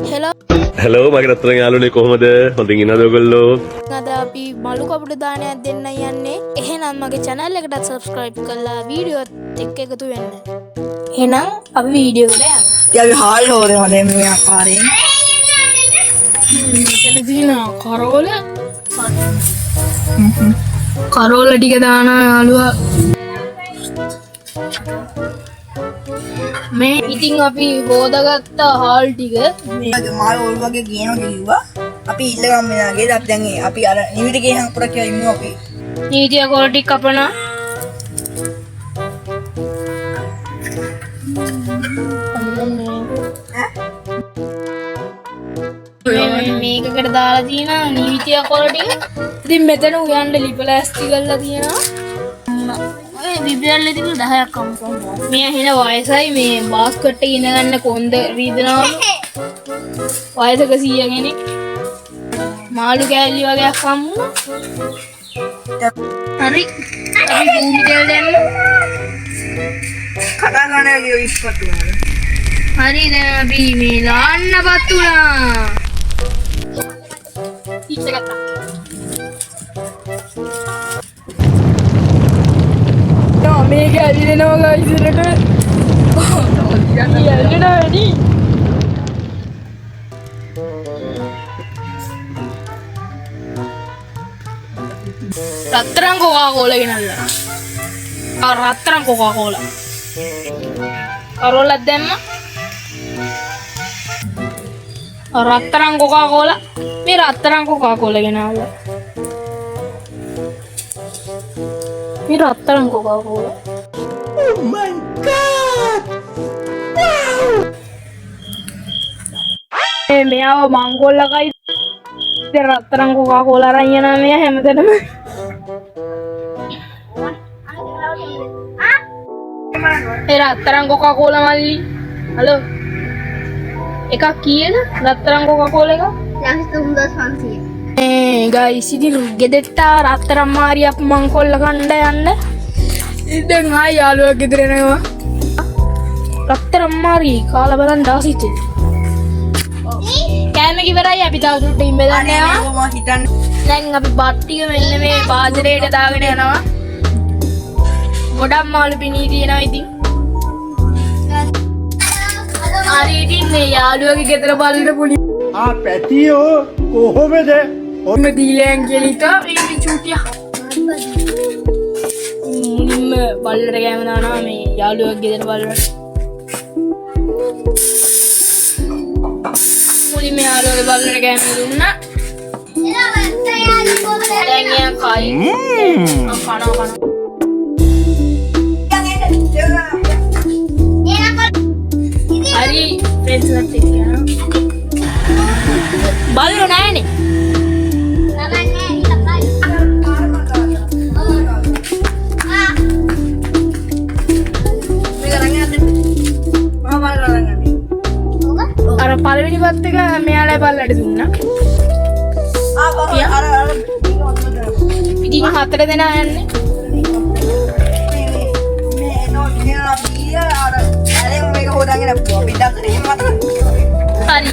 Hello මගේ රත්තරන් යාළුවනේ කොහමද? හොඳින් ඉන්නවද ඔයගොල්ලෝ? අද අපි මලු කපුට දානයක් දෙන්න යන්නේ. එහෙනම් මගේ channel එකට subscribe කරලා වීඩියෝ එක්ක එකතු වෙන්න. එහෙනම් අපි වීඩියෝ එකට යමු. අපි හාල් හොදේ මේ ආකාරයෙන්. මෙතන තියෙන කරෝල ටික දාන යාළුවා. මේ ඉතින් අපි හොදාගත්ත හාල් ටික මේ මාල් ඕල් වගේ ගේනවා කිව්වා. අපි ඉල්ලගම් මෙනාගේ අපි දැන් අපි අර නිවිට ගේන අපර කියලා ඉන්නු අපි. නීතිය කොළ ටික කපනවා. මේකකට දාලා තියෙනවා නීතිය කොළ ටික. ඉතින් මෙතන උයන්ඩ ලිපලෑස්ති කරලා තියෙනවා. ඔය බිබියල්ල තිබුණ 10ක් අම්මා. මේ හින වයසයි මේ බාස්කට් එක ඉඳ ගන්න කොන්ද රීදනවා. වයසක 100 කෙනෙක්. මාළු කෑලි වගේක් හම්බුණා. හරි. අපි භූමි තෙල් දැම්ම. කතා කරන ගියෝ ඉස්පත් උනාද? හරි දැන් අපි මේ ලාන්නපත් උනා. ඉච්ච ගත්තා. මේක ඇදිනවා ඉස්සරට යන්න වැඩි රත්තරන් කොකාකෝලා ගෙනල්ලා රත්තරන් කොකාකෝලා කරෝලක් දැම්ම රත්තරන් කොකාකෝලා මේ රත්තරන් කොකාකෝලා ගෙනල්ලා මේ රත්තරන් Coca Cola Oh my god! Wow! මෙයාව මංගොල්ලකයි රත්තරන් කොකාකෝලා අරන් යනවා මෙයා හැමතැනම. ඒ රත්තරන් කොකාකෝලා මල්ලි. හලෝ. එකක් කීයද? රත්තරන් කොකාකෝලා එක? 3500. ගයිස් ඉතින් ගෙදරට රත්තරන් මාරියක් මංකොල්ල කණ්ඩ යන්න. ඉතින් ආයි යාළුවා ගෙදර එනවා. රත්තරන් මාරි කාලා බලන් දාසිට. කෑම ඉවරයි අපි තව දුරට ඉඹලා යනවා. මම හිතන්නේ දැන් අපි බත් ටික මෙන්න මේ බාජරේට දාගෙන යනවා. ගොඩක් මාළු පිණී තියෙනවා ඉතින්. හරි ඉතින් මේ යාළුවගේ ගෙදර බලන්න පුලි. පැතියෝ කොහොමද? ඔන්න දීලයන් කියලා මේ චූටිය. මුලින්ම බල්ලට කෑම දානවා මේ යාළුවගේ ගෙදර බල්ලට. මුලින්ම යාළුවගේ බල්ලට කෑම දුන්නා. දැන් එයා කයි. කනවා. හරි ෆ්‍රෙන්ඩ්ස් ලත් එක්ක යනවා. බල්ලෝ නැහැනේ. අර පළවෙනි බත් එක මෙයාලා බල්ලට දුන්නා. ඉතින් හතර දෙනා යන්නේ. හරි.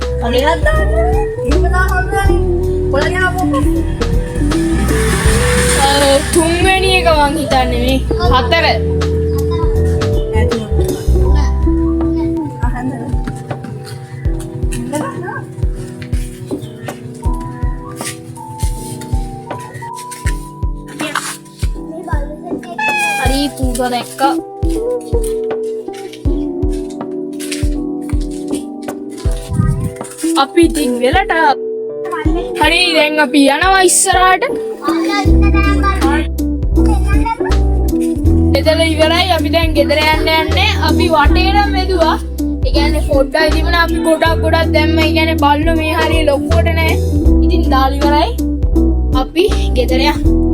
තුන්වෙනි එක මං හිතන්නේ මේ හතර. හරි තුන්ව දැක්කා. අපි ඉතින් වෙලට හරි දැන් අපි යනවා ඉස්සරහට. එතන ඉවරයි අපි දැන් ගෙදර යන්නේ. අපි වටේටම වැදුවා. ඒ කියන්නේ පොඩ්ඩයි තිබුණා අපි ගොඩක් දැම්ම. ඒ කියන්නේ බල්ලෝ මේ හරිය ලොකුවට නෑ. ඉතින් දාලා ඉවරයි. අපි ගෙදර යමු.